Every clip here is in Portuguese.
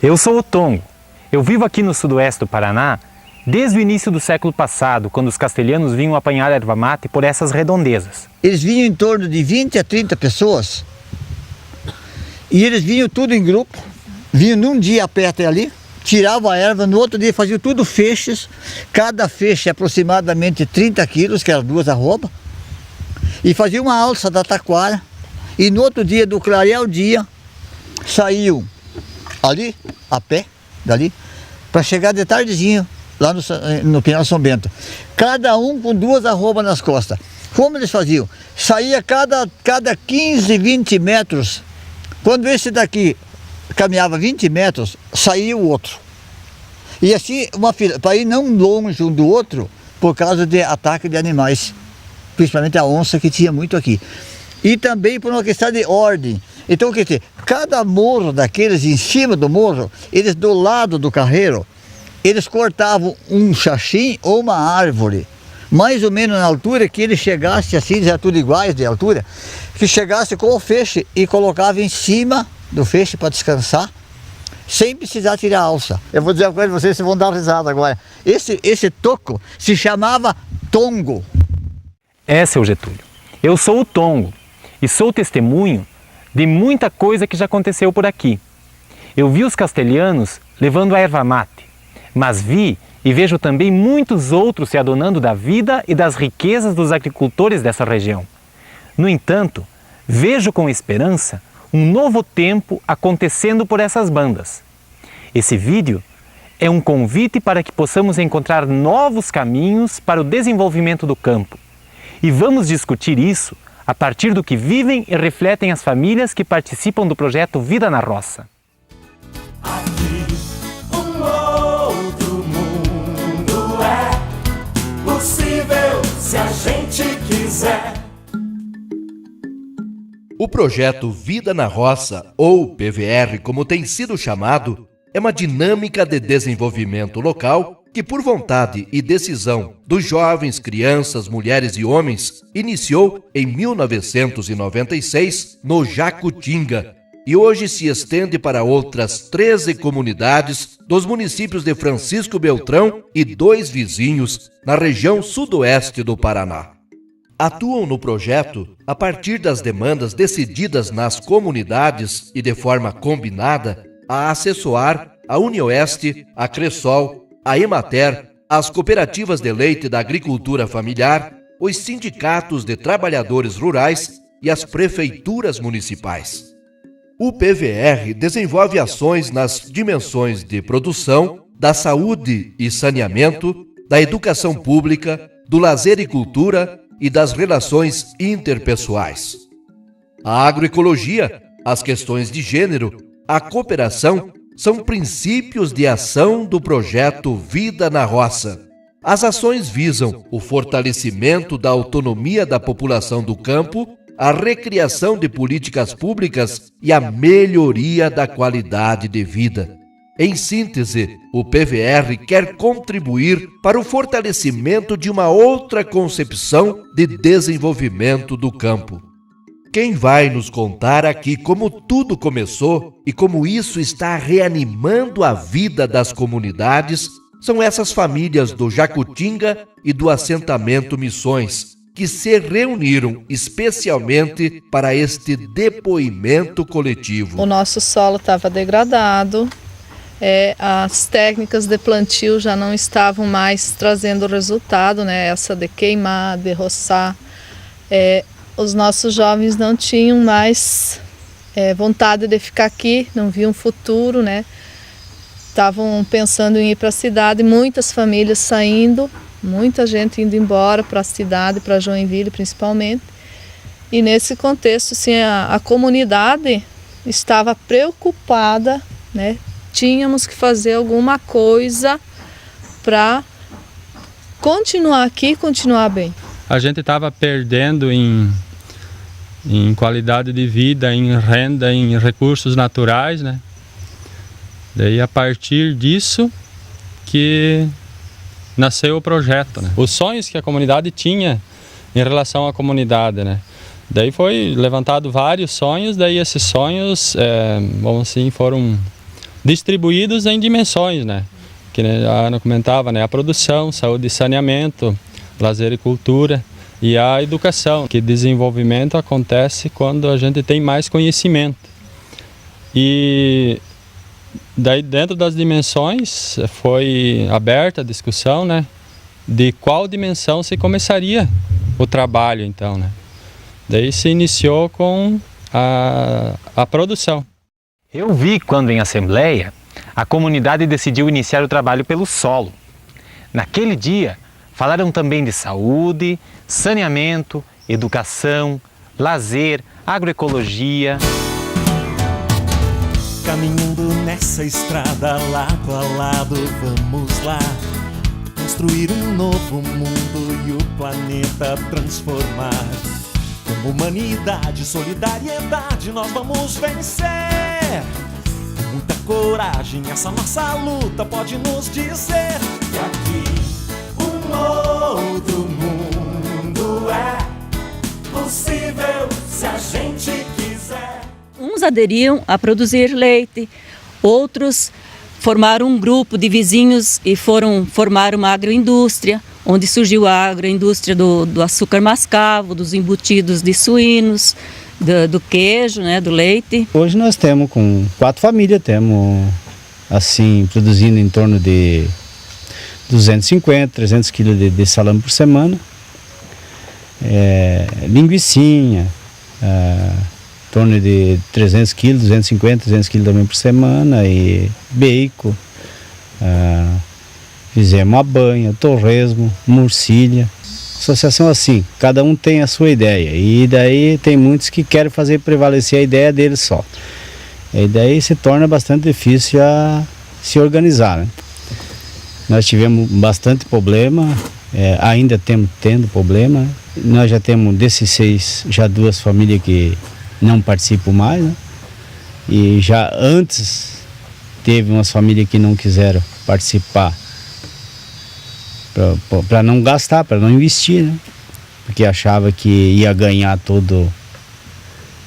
Eu sou o Tongo. Eu vivo aqui no sudoeste do Paraná desde o início do século passado, quando os castelhanos vinham apanhar erva mate por essas redondezas. Eles vinham em torno de 20 a 30 pessoas e eles vinham tudo em grupo, vinham num dia a pé até ali, tiravam a erva, no outro dia faziam tudo feixes, cada feixe aproximadamente 30 quilos, que eram 2 arrobas, e faziam uma alça da taquara, e no outro dia, do clarear o dia, saíam ali, a pé, dali, para chegar de tardezinho, lá no Pinhal São Bento. Cada um com 2 arrobas nas costas. Como eles faziam? Saía cada 15, 20 metros. Quando esse daqui caminhava 20 metros, saía o outro. E assim, uma fila, para ir não longe um do outro, por causa de ataque de animais, principalmente a onça, que tinha muito aqui. E também por uma questão de ordem. Então, quer dizer, cada morro daqueles em cima do morro, eles do lado do carreiro, eles cortavam um xaxim ou uma árvore, mais ou menos na altura que ele chegasse assim, já tudo iguais de altura, que chegasse com o feixe e colocava em cima do feixe para descansar, sem precisar tirar a alça. Eu vou dizer uma coisa, vocês vão dar risada agora. Esse toco se chamava tongo. É, seu Getúlio, eu sou o Tongo e sou testemunho de muita coisa que já aconteceu por aqui. Eu vi os castelhanos levando a erva mate, mas vi e vejo também muitos outros se adonando da vida e das riquezas dos agricultores dessa região. No entanto, vejo com esperança um novo tempo acontecendo por essas bandas. Esse vídeo é um convite para que possamos encontrar novos caminhos para o desenvolvimento do campo. E vamos discutir isso a partir do que vivem e refletem as famílias que participam do projeto Vida na Roça. Aqui, um outro mundo é possível se a gente quiser. O projeto Vida na Roça, ou PVR como tem sido chamado, é uma dinâmica de desenvolvimento local que, por vontade e decisão dos jovens, crianças, mulheres e homens, iniciou em 1996 no Jacutinga e hoje se estende para outras 13 comunidades dos municípios de Francisco Beltrão e 2 vizinhos na região sudoeste do Paraná. Atuam no projeto a partir das demandas decididas nas comunidades e de forma combinada a Assessoar, a Unioeste, a Cressol, a Emater, as cooperativas de leite da agricultura familiar, os sindicatos de trabalhadores rurais e as prefeituras municipais. O PVR desenvolve ações nas dimensões de produção, da saúde e saneamento, da educação pública, do lazer e cultura e das relações interpessoais. A agroecologia, as questões de gênero, a cooperação são princípios de ação do projeto Vida na Roça. As ações visam o fortalecimento da autonomia da população do campo, a recriação de políticas públicas e a melhoria da qualidade de vida. Em síntese, o PVR quer contribuir para o fortalecimento de uma outra concepção de desenvolvimento do campo. Quem vai nos contar aqui como tudo começou e como isso está reanimando a vida das comunidades são essas famílias do Jacutinga e do assentamento Missões, que se reuniram especialmente para este depoimento coletivo. O nosso solo estava degradado, as técnicas de plantio já não estavam mais trazendo resultado, né? Essa de queimar, de roçar. Os nossos jovens não tinham mais vontade de ficar aqui, não viam futuro, né? Estavam pensando em ir para a cidade, muitas famílias saindo, muita gente indo embora para a cidade, para Joinville principalmente. E nesse contexto, assim, a comunidade estava preocupada, né? Tínhamos que fazer alguma coisa para continuar aqui, continuar bem. A gente estava perdendo em qualidade de vida, em renda, em recursos naturais, né? Daí a partir disso que nasceu o projeto, né? Os sonhos que a comunidade tinha em relação à comunidade, né? Daí foi levantado vários sonhos, daí esses sonhos, vamos assim, foram distribuídos em dimensões, né? Que a Ana comentava, né? A produção, saúde e saneamento, lazer e cultura e a educação, que desenvolvimento acontece quando a gente tem mais conhecimento. E daí dentro das dimensões foi aberta a discussão, né? De qual dimensão se começaria o trabalho, então, né? Daí se iniciou com a produção. Eu vi quando em assembleia a comunidade decidiu iniciar o trabalho pelo solo. Naquele dia falaram também de saúde, saneamento, educação, lazer, agroecologia. Caminhando nessa estrada lado a lado, vamos lá construir um novo mundo e o planeta transformar. Com humanidade, solidariedade, nós vamos vencer. Com muita coragem, essa nossa luta pode nos dizer que aqui um outro mundo é possível se a gente quiser. Uns aderiam a produzir leite, outros formaram um grupo de vizinhos e foram formar uma agroindústria, onde surgiu a agroindústria do açúcar mascavo, dos embutidos de suínos, do queijo, né, do leite. Hoje nós temos com 4 famílias, temos assim produzindo em torno de 250, 300 quilos de salame por semana, linguicinha, em torno de 300 quilos, 250, 300 quilos também por semana, e bacon, fizemos a banha, torresmo, murcilha. Associação assim, cada um tem a sua ideia, e daí tem muitos que querem fazer prevalecer a ideia deles só. E daí se torna bastante difícil a se organizar, né? Nós tivemos bastante problema, ainda estamos tendo problema. Nós já temos desses 6, já 2 famílias que não participam mais, né? E já antes teve umas famílias que não quiseram participar para não gastar, para não investir, né? Porque achava que ia ganhar todo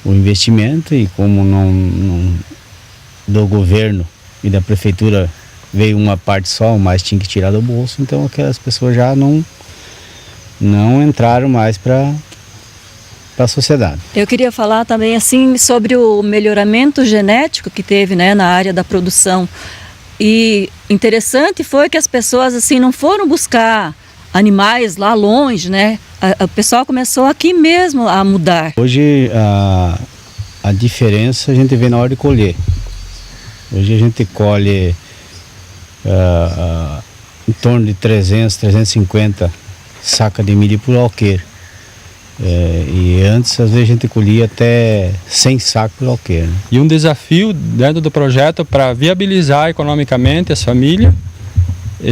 o investimento, e como não do governo e da prefeitura veio uma parte só, mas tinha que tirar do bolso, então aquelas pessoas já não entraram mais para a sociedade. Eu queria falar também assim sobre o melhoramento genético que teve, né, na área da produção. E interessante foi que as pessoas assim não foram buscar animais lá longe, né? O pessoal começou aqui mesmo a mudar. Hoje a diferença a gente vê na hora de colher. Hoje a gente colhe em torno de 300, 350 sacas de milho por alqueire. E antes, às vezes, a gente colhia até 100 sacos por alqueire, né? E um desafio dentro do projeto para viabilizar economicamente as famílias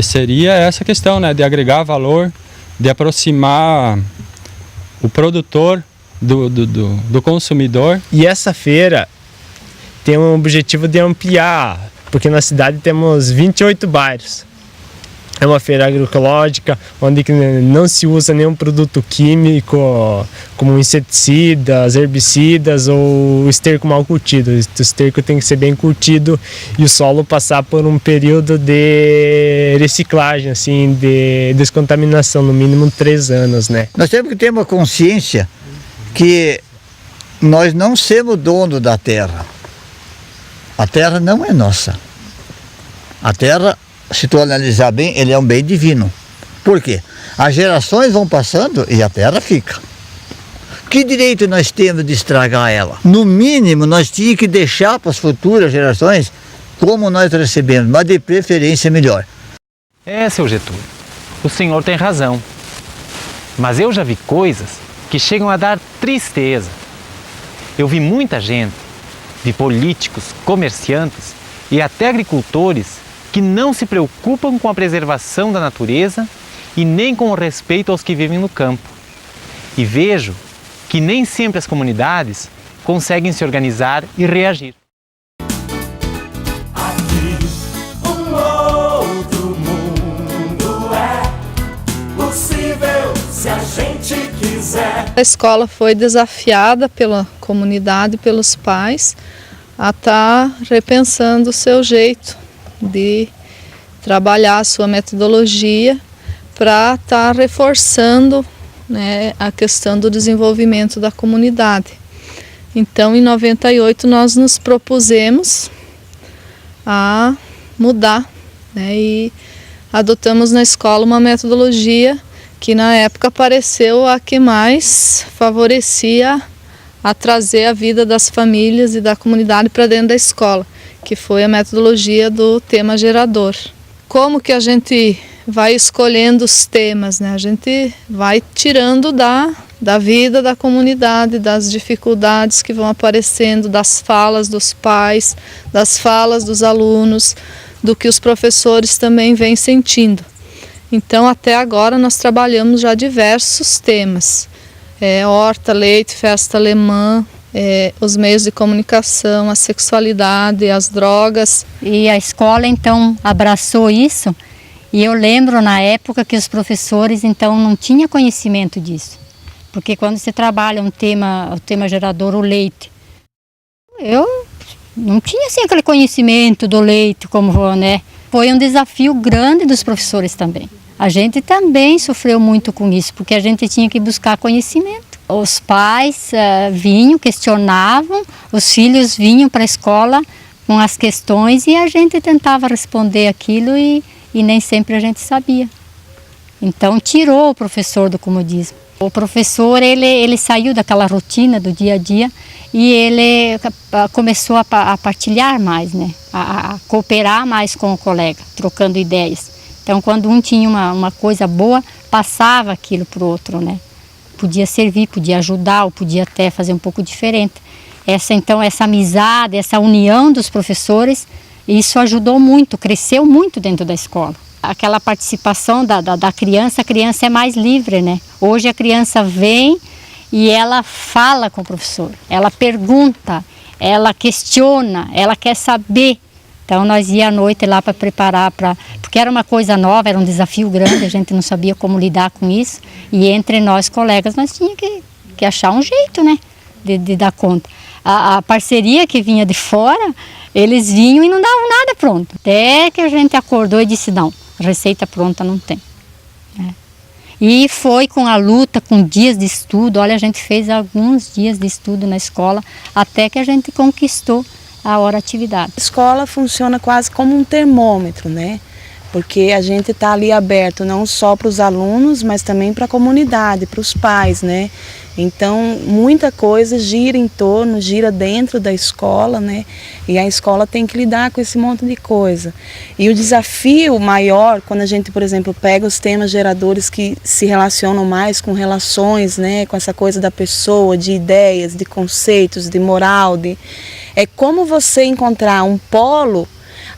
seria essa questão, né, de agregar valor, de aproximar o produtor do consumidor. E essa feira tem um objetivo de ampliar, porque na cidade temos 28 bairros. É uma feira agroecológica, onde não se usa nenhum produto químico, como inseticidas, herbicidas ou esterco mal curtido. O esterco tem que ser bem curtido e o solo passar por um período de reciclagem, assim, de descontaminação, no mínimo 3 anos, né? Nós temos que ter uma consciência que nós não somos dono da terra. A terra não é nossa. A terra, se tu analisar bem, ele é um bem divino. Por quê? As gerações vão passando e a terra fica. Que direito nós temos de estragar ela? No mínimo, nós tínhamos que deixar para as futuras gerações como nós recebemos, mas de preferência melhor. Seu Getúlio, o senhor tem razão. Mas eu já vi coisas que chegam a dar tristeza. Eu vi muita gente, vi políticos, comerciantes e até agricultores que não se preocupam com a preservação da natureza e nem com o respeito aos que vivem no campo. E vejo que nem sempre as comunidades conseguem se organizar e reagir. Aqui um outro mundo é possível se a gente quiser. A escola foi desafiada pela comunidade, pelos pais, a estar repensando o seu jeito de trabalhar, a sua metodologia, para estar reforçando, né, a questão do desenvolvimento da comunidade. Então, em 98, nós nos propusemos a mudar, né, e adotamos na escola uma metodologia que na época pareceu a que mais favorecia a trazer a vida das famílias e da comunidade para dentro da escola, que foi a metodologia do tema gerador. Como que a gente vai escolhendo os temas, né? A gente vai tirando da vida da comunidade, das dificuldades que vão aparecendo, das falas dos pais, das falas dos alunos, do que os professores também vêm sentindo. Então, até agora, nós trabalhamos já diversos temas. Horta, leite, festa alemã, os meios de comunicação, a sexualidade, as drogas. E a escola, então, abraçou isso. E eu lembro, na época, que os professores, então, não tinham conhecimento disso. Porque quando você trabalha o tema gerador, o leite, eu não tinha, assim, aquele conhecimento do leite, como, né? Foi um desafio grande dos professores também. A gente também sofreu muito com isso, porque a gente tinha que buscar conhecimento. Os pais vinham, questionavam, os filhos vinham para a escola com as questões e a gente tentava responder aquilo e nem sempre a gente sabia. Então tirou o professor do comodismo. O professor ele saiu daquela rotina do dia a dia e ele começou a partilhar mais, né? A cooperar mais com o colega, trocando ideias. Então, quando um tinha uma coisa boa, passava aquilo para o outro, né? Podia servir, podia ajudar, ou podia até fazer um pouco diferente. Então, essa amizade, essa união dos professores, isso ajudou muito, cresceu muito dentro da escola. Aquela participação da criança, a criança é mais livre, né? Hoje a criança vem e ela fala com o professor, ela pergunta, ela questiona, ela quer saber. Então nós ia à noite lá para preparar, porque era uma coisa nova, era um desafio grande, a gente não sabia como lidar com isso. E entre nós colegas nós tínhamos que achar um jeito, né, de dar conta. A parceria que vinha de fora, eles vinham e não davam nada pronto. Até que a gente acordou e disse, não, receita pronta não tem. E foi com a luta, com dias de estudo, olha, a gente fez alguns dias de estudo na escola, até que a gente conquistou a hora atividade. A escola funciona quase como um termômetro, né? Porque a gente está ali aberto não só para os alunos, mas também para a comunidade, para os pais, né? Então, muita coisa gira em torno, gira dentro da escola, né? E a escola tem que lidar com esse monte de coisa. E o desafio maior, quando a gente, por exemplo, pega os temas geradores que se relacionam mais com relações, né? Com essa coisa da pessoa, de ideias, de conceitos, de moral, é como você encontrar um polo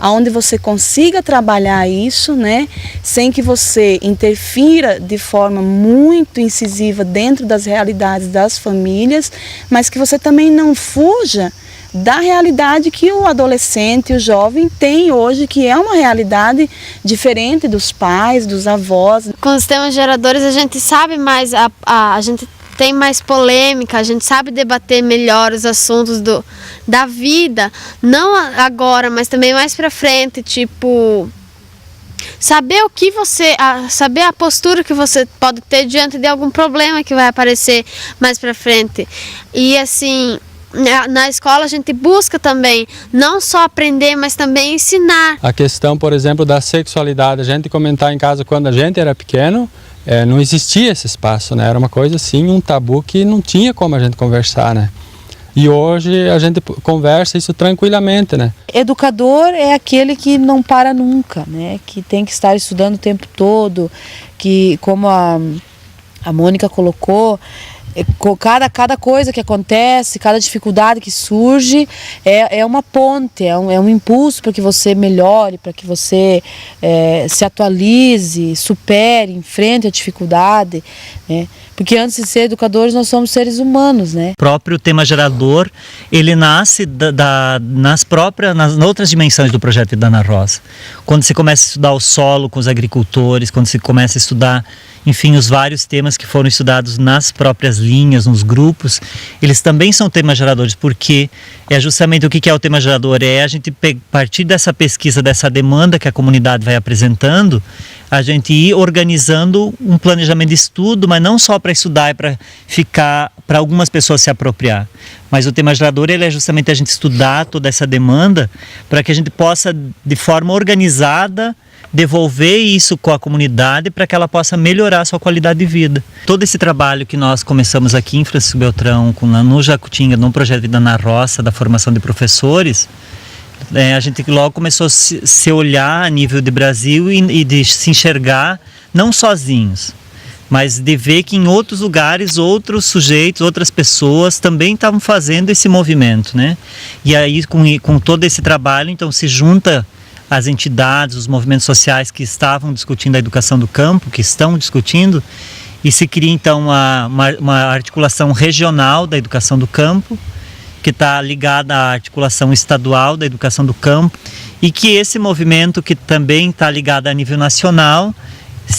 onde você consiga trabalhar isso, né, sem que você interfira de forma muito incisiva dentro das realidades das famílias, mas que você também não fuja da realidade que o adolescente, o jovem tem hoje, que é uma realidade diferente dos pais, dos avós. Com os temas geradores a gente sabe mais, a gente tem mais polêmica, a gente sabe debater melhor os assuntos da vida, não agora, mas também mais pra frente, tipo, saber saber a postura que você pode ter diante de algum problema que vai aparecer mais pra frente. E assim, na escola a gente busca também não só aprender, mas também ensinar. A questão, por exemplo, da sexualidade, a gente comentar em casa quando a gente era pequeno, não existia esse espaço, né? Era uma coisa assim, um tabu que não tinha como a gente conversar, né? E hoje a gente conversa isso tranquilamente, né? Educador é aquele que não para nunca, né? Que tem que estar estudando o tempo todo, que, como a Mônica colocou, cada coisa que acontece, cada dificuldade que surge é uma ponte, é um impulso para que você melhore, para que você se atualize, supere, enfrente a dificuldade, né? Porque antes de ser educadores, nós somos seres humanos, né? O próprio tema gerador, ele nasce nas outras dimensões do projeto Vida na Roça. Quando você começa a estudar o solo com os agricultores, quando você começa a estudar, enfim, os vários temas que foram estudados nas próprias linhas, nos grupos, eles também são temas geradores, porque é justamente o que é o tema gerador? É a gente partir dessa pesquisa, dessa demanda que a comunidade vai apresentando, a gente ir organizando um planejamento de estudo, mas não só para estudar e para ficar, para algumas pessoas se apropriar. Mas o tema gerador, ele é justamente a gente estudar toda essa demanda para que a gente possa, de forma organizada, devolver isso com a comunidade para que ela possa melhorar a sua qualidade de vida. Todo esse trabalho que nós começamos aqui em Francisco Beltrão, no Jacutinga, no projeto Vida na Roça, da formação de professores, a gente logo começou a se olhar a nível de Brasil e de se enxergar não sozinhos, mas de ver que em outros lugares, outros sujeitos, outras pessoas também estavam fazendo esse movimento, né? E aí com todo esse trabalho, então se junta as entidades, os movimentos sociais que estavam discutindo a educação do campo, que estão discutindo, e se cria então uma articulação regional da educação do campo, que está ligada à articulação estadual da educação do campo, e que esse movimento que também está ligado a nível nacional,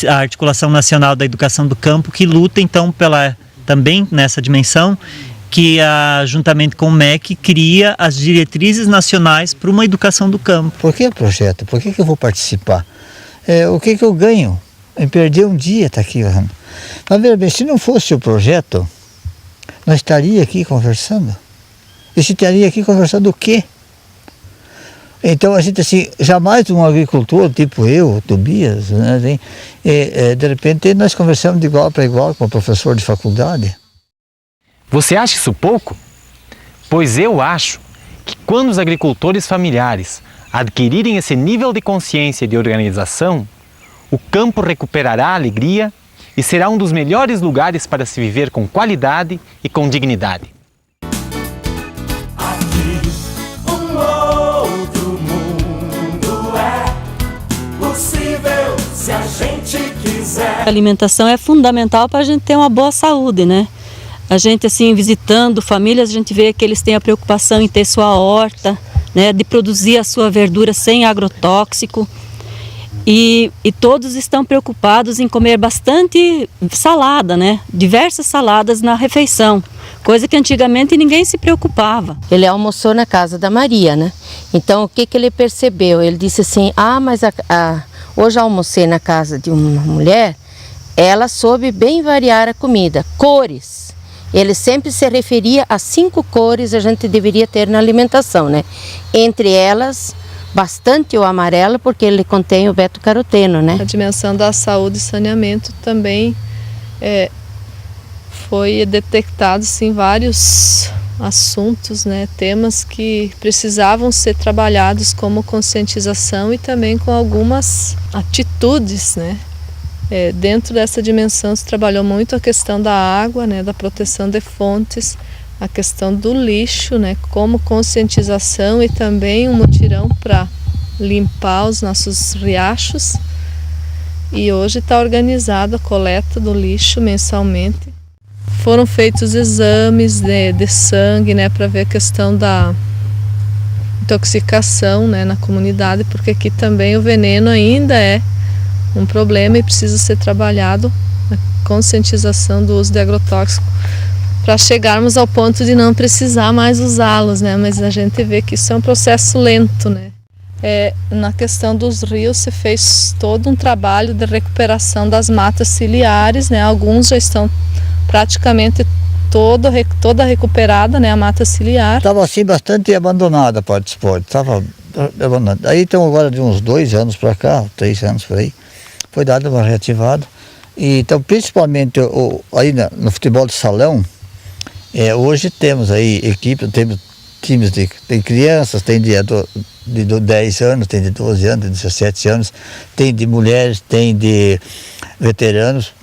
a articulação nacional da educação do campo, que luta então também nessa dimensão, que juntamente com o MEC cria as diretrizes nacionais para uma educação do campo. Por que o projeto? Por que eu vou participar? O que eu ganho em perder um dia estar aqui? Mas veja bem, se não fosse o projeto, nós estaríamos aqui conversando. E se estaria aqui conversando o quê? Então a gente assim, jamais um agricultor tipo eu, Tobias, né, assim, de repente nós conversamos de igual para igual com o professor de faculdade. Você acha isso pouco? Pois eu acho que quando os agricultores familiares adquirirem esse nível de consciência e de organização, o campo recuperará a alegria e será um dos melhores lugares para se viver com qualidade e com dignidade. Se a gente quiser. A alimentação é fundamental para a gente ter uma boa saúde, né? A gente, assim, visitando famílias, a gente vê que eles têm a preocupação em ter sua horta, né? De produzir a sua verdura sem agrotóxico. E todos estão preocupados em comer bastante salada, né? Diversas saladas na refeição, coisa que antigamente ninguém se preocupava. Ele almoçou na casa da Maria, né? Então, o que ele percebeu? Ele disse assim, mas hoje eu almocei na casa de uma mulher, ela soube bem variar a comida, cores. Ele sempre se referia a 5 cores a gente deveria ter na alimentação, né? Entre elas, bastante o amarelo, porque ele contém o beta-caroteno, né? A dimensão da saúde e saneamento também foi detectado, sim, vários assuntos, né, temas que precisavam ser trabalhados como conscientização e também com algumas atitudes, né. Dentro dessa dimensão se trabalhou muito a questão da água, né, da proteção de fontes, a questão do lixo, né, como conscientização e também um mutirão para limpar os nossos riachos. E hoje está organizada a coleta do lixo mensalmente. Foram feitos exames de sangue, né, para ver a questão da intoxicação, né, na comunidade, porque aqui também o veneno ainda é um problema e precisa ser trabalhado a conscientização do uso de agrotóxico para chegarmos ao ponto de não precisar mais usá-los, né, mas a gente vê que isso é um processo lento, né. Na questão dos rios se fez todo um trabalho de recuperação das matas ciliares, né, alguns já estão praticamente toda recuperada, né, a mata ciliar. Estava assim bastante abandonada a parte do esporte, estava abandonada. Aí então agora de uns 2 anos para cá, 3 anos por aí, foi dada uma reativada. E, então principalmente aí no futebol de salão, hoje temos aí equipe, temos times tem crianças, tem de 10 anos, tem de 12 anos, de 17 anos, tem de mulheres, tem de veteranos.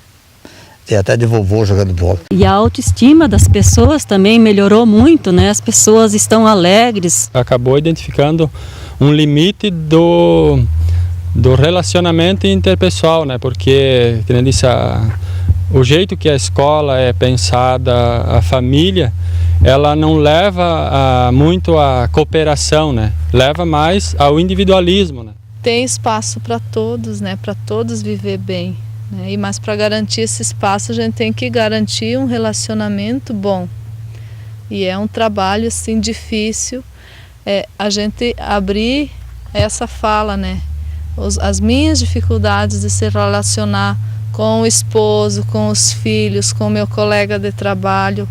Tem até de vovô jogando bola. E a autoestima das pessoas também melhorou muito, né? As pessoas estão alegres. Acabou identificando um limite do relacionamento interpessoal, né? Porque, como disse, o jeito que a escola é pensada, a família, ela não leva muito à cooperação, né? Leva mais ao individualismo, né? Tem espaço para todos, né? Para todos viver bem, né? Mas para garantir esse espaço a gente tem que garantir um relacionamento bom. E é um trabalho assim difícil, a gente abrir essa fala, né? As minhas dificuldades de se relacionar com o esposo, com os filhos, com o meu colega de trabalho.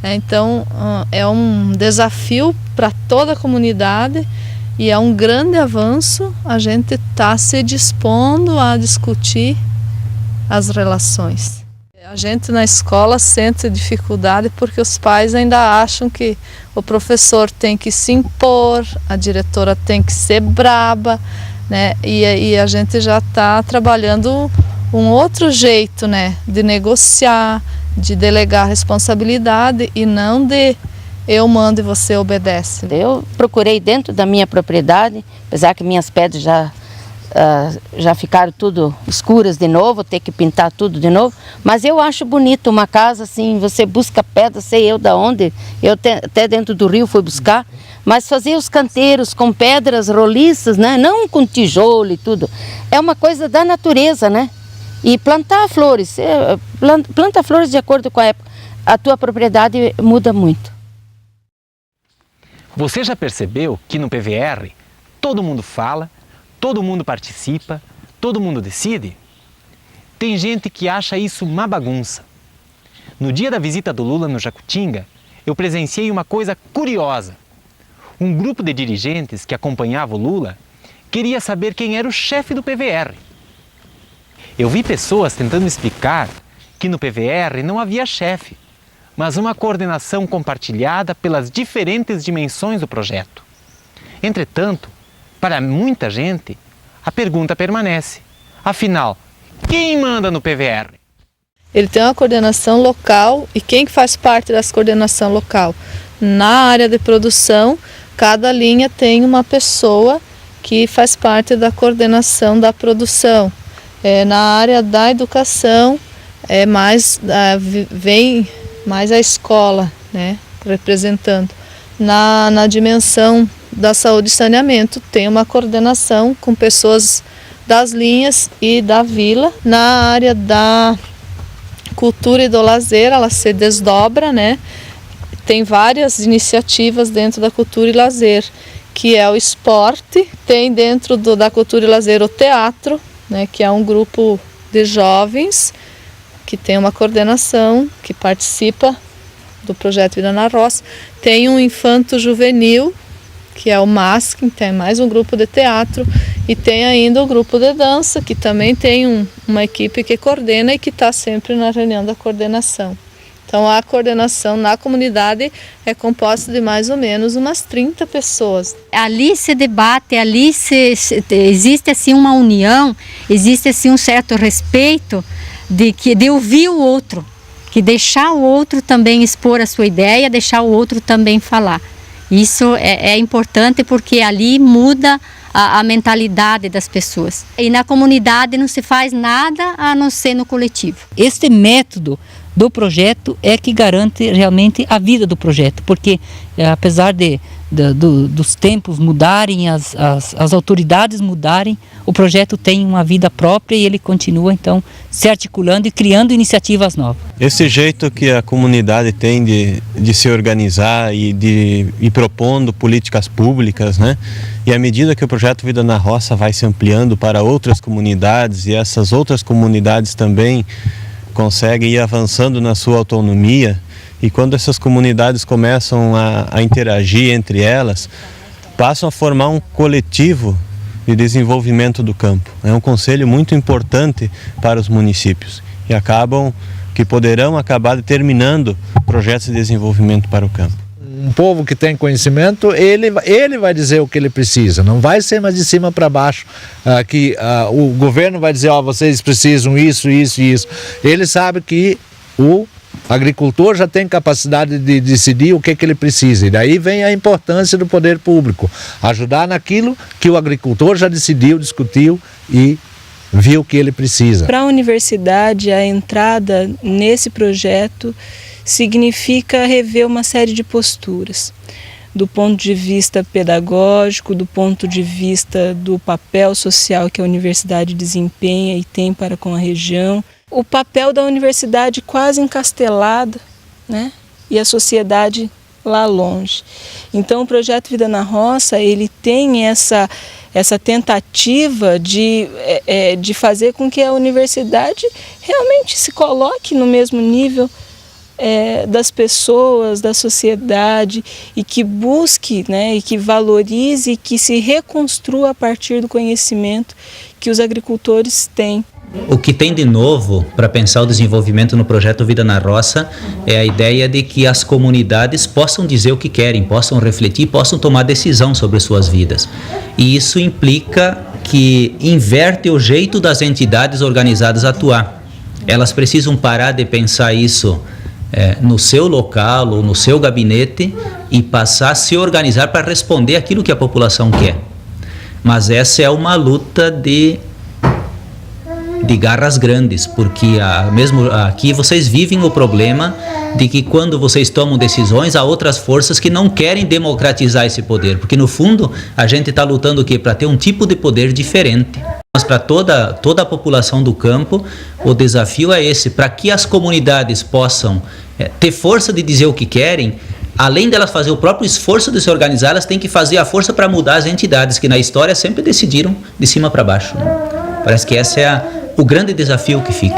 Então é um desafio para toda a comunidade e é um grande avanço a gente estar se dispondo a discutir as relações. A gente na escola sente dificuldade porque os pais ainda acham que o professor tem que se impor, a diretora tem que ser braba, né? E a gente já está trabalhando um outro jeito, né? De negociar, de delegar responsabilidade e não de eu mando e você obedece. Eu procurei dentro da minha propriedade, apesar que minhas pedras já ficaram tudo escuras de novo, ter que pintar tudo de novo, mas eu acho bonito uma casa assim, você busca pedra, sei eu da onde, eu até dentro do rio fui buscar, mas fazer os canteiros com pedras roliças, né? Não com tijolo e tudo, é uma coisa da natureza, né? E plantar flores, planta flores de acordo com a época, a tua propriedade muda muito. Você já percebeu que no PVR todo mundo fala, todo mundo participa, todo mundo decide? Tem gente que acha isso uma bagunça. No dia da visita do Lula no Jacutinga, eu presenciei uma coisa curiosa. Um grupo de dirigentes que acompanhava o Lula queria saber quem era o chefe do PVR. Eu vi pessoas tentando explicar que no PVR não havia chefe, mas uma coordenação compartilhada pelas diferentes dimensões do projeto. Entretanto, para muita gente, a pergunta permanece. Afinal, quem manda no PVR? Ele tem uma coordenação local e quem faz parte dessa coordenação local? Na área de produção, cada linha tem uma pessoa que faz parte da coordenação da produção. Na área da educação, vem mais a escola, né, representando. Na dimensão da saúde e saneamento, tem uma coordenação com pessoas das linhas e da vila. Na área da cultura e do lazer, ela se desdobra, né? Tem várias iniciativas dentro da cultura e lazer, que é o esporte, tem dentro da cultura e lazer o teatro, né, que é um grupo de jovens que tem uma coordenação, que participa do projeto Vida na Roça. Tem um infanto juvenil, que é o MASC, tem mais um grupo de teatro, e tem ainda o grupo de dança, que também tem uma equipe que coordena e que está sempre na reunião da coordenação. Então a coordenação na comunidade é composta de mais ou menos umas 30 pessoas. Ali se debate, ali existe assim uma união, existe assim um certo respeito de ouvir o outro, que deixar o outro também expor a sua ideia, deixar o outro também falar. Isso é importante porque ali muda a mentalidade das pessoas. E na comunidade não se faz nada a não ser no coletivo. Este método do projeto é que garante realmente a vida do projeto, porque apesar dos tempos mudarem, as autoridades mudarem, o projeto tem uma vida própria e ele continua então se articulando e criando iniciativas novas. Esse jeito que a comunidade tem de se organizar e de ir propondo políticas públicas, né? E à medida que o projeto Vida na Roça vai se ampliando para outras comunidades e essas outras comunidades também conseguem ir avançando na sua autonomia, e quando essas comunidades começam a interagir entre elas, passam a formar um coletivo de desenvolvimento do campo. É um conselho muito importante para os municípios que poderão acabar determinando projetos de desenvolvimento para o campo. Um povo que tem conhecimento, ele vai dizer o que ele precisa, não vai ser mais de cima para baixo, que o governo vai dizer, vocês precisam isso, isso e isso. Ele sabe que o agricultor já tem capacidade de decidir o que ele precisa, e daí vem a importância do poder público, ajudar naquilo que o agricultor já decidiu, discutiu e viu o que ele precisa. Para a universidade, a entrada nesse projeto significa rever uma série de posturas, do ponto de vista pedagógico, do ponto de vista do papel social que a universidade desempenha e tem para com a região, o papel da universidade quase encastelada, né? E a sociedade lá longe. Então o projeto Vida na Roça, ele tem essa tentativa de fazer com que a universidade realmente se coloque no mesmo nível das pessoas, da sociedade, e que busque, né, e que valorize e que se reconstrua a partir do conhecimento que os agricultores têm. O que tem de novo para pensar o desenvolvimento no projeto Vida na Roça é a ideia de que as comunidades possam dizer o que querem, possam refletir, possam tomar decisão sobre suas vidas. E isso implica que inverte o jeito das entidades organizadas atuar. Elas precisam parar de pensar isso no seu local ou no seu gabinete e passar a se organizar para responder aquilo que a população quer. Mas essa é uma luta de garras grandes, porque mesmo aqui vocês vivem o problema de que quando vocês tomam decisões, há outras forças que não querem democratizar esse poder, porque no fundo a gente está lutando o quê? Para ter um tipo de poder diferente. Mas para toda a população do campo, o desafio é esse, para que as comunidades possam ter força de dizer o que querem. Além delas fazer o próprio esforço de se organizar, elas têm que fazer a força para mudar as entidades que na história sempre decidiram de cima para baixo, né? Parece que esse é o grande desafio que fica.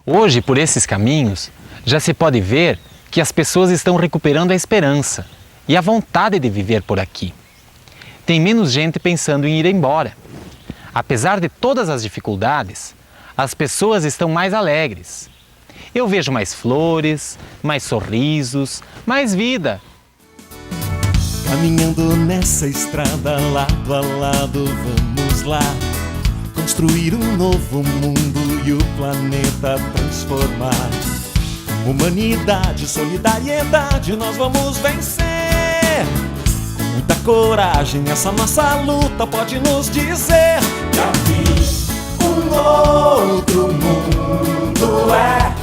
Hoje, por esses caminhos, já se pode ver que as pessoas estão recuperando a esperança e a vontade de viver por aqui. Tem menos gente pensando em ir embora. Apesar de todas as dificuldades, as pessoas estão mais alegres. Eu vejo mais flores, mais sorrisos, mais vida. Caminhando nessa estrada, lado a lado, vamos lá construir um novo mundo e o planeta transformar. Com humanidade, solidariedade, nós vamos vencer. Com muita coragem, essa nossa luta pode nos dizer: já vi um outro mundo, é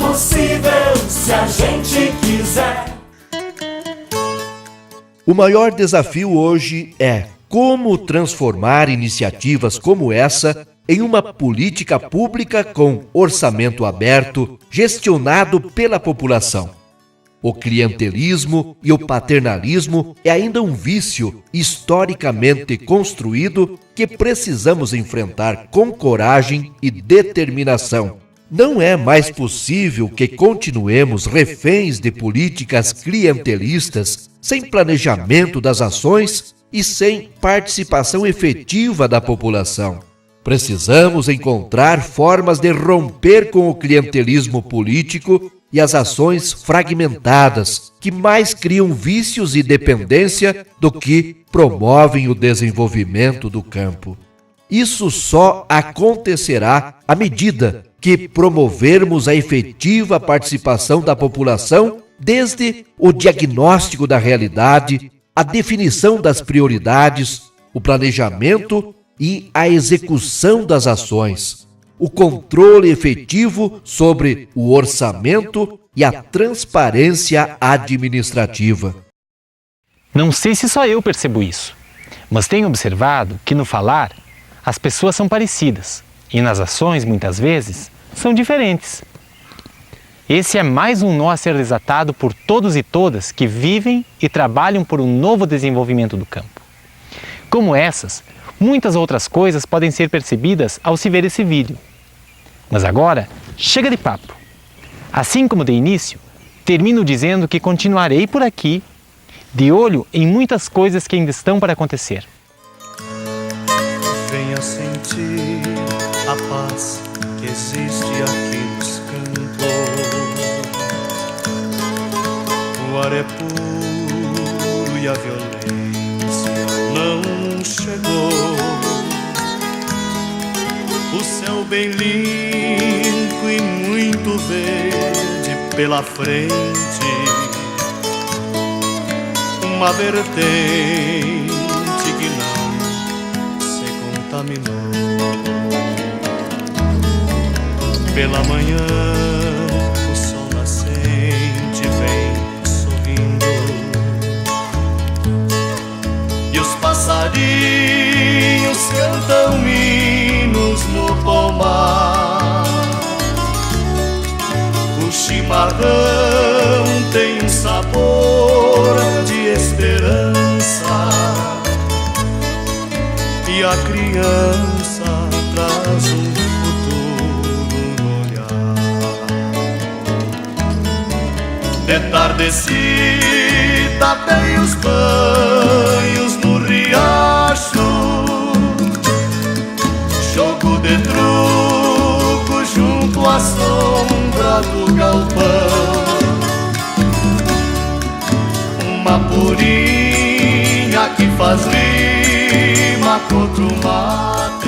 possível se a gente quiser. O maior desafio hoje é como transformar iniciativas como essa em uma política pública com orçamento aberto, gestionado pela população. O clientelismo e o paternalismo é ainda um vício historicamente construído que precisamos enfrentar com coragem e determinação. Não é mais possível que continuemos reféns de políticas clientelistas, sem planejamento das ações e sem participação efetiva da população. Precisamos encontrar formas de romper com o clientelismo político e as ações fragmentadas, que mais criam vícios e dependência do que promovem o desenvolvimento do campo. Isso só acontecerá à medida que promovermos a efetiva participação da população desde o diagnóstico da realidade, a definição das prioridades, o planejamento e a execução das ações, o controle efetivo sobre o orçamento e a transparência administrativa. Não sei se só eu percebo isso, mas tenho observado que no falar as pessoas são parecidas e nas ações, muitas vezes, são diferentes. Esse é mais um nó a ser desatado por todos e todas que vivem e trabalham por um novo desenvolvimento do campo. Como essas, muitas outras coisas podem ser percebidas ao se ver esse vídeo. Mas agora, chega de papo. Assim como de início, termino dizendo que continuarei por aqui, de olho em muitas coisas que ainda estão para acontecer. Venha sentir a paz que existe aqui nos campos. O ar é puro e a violência não chegou. O céu bem limpo e muito verde pela frente. Uma vertente que não se contaminou. Pela manhã, o sol nascente vem sorrindo e os passarinhos cantam hinos no pomar. O chimarrão tem um sabor de esperança e a criança traz um futuro no olhar. De tardecita tem os banhos no riacho, jogo de truco junto à sombra do galpão. Uma purinha que faz rima contra o mato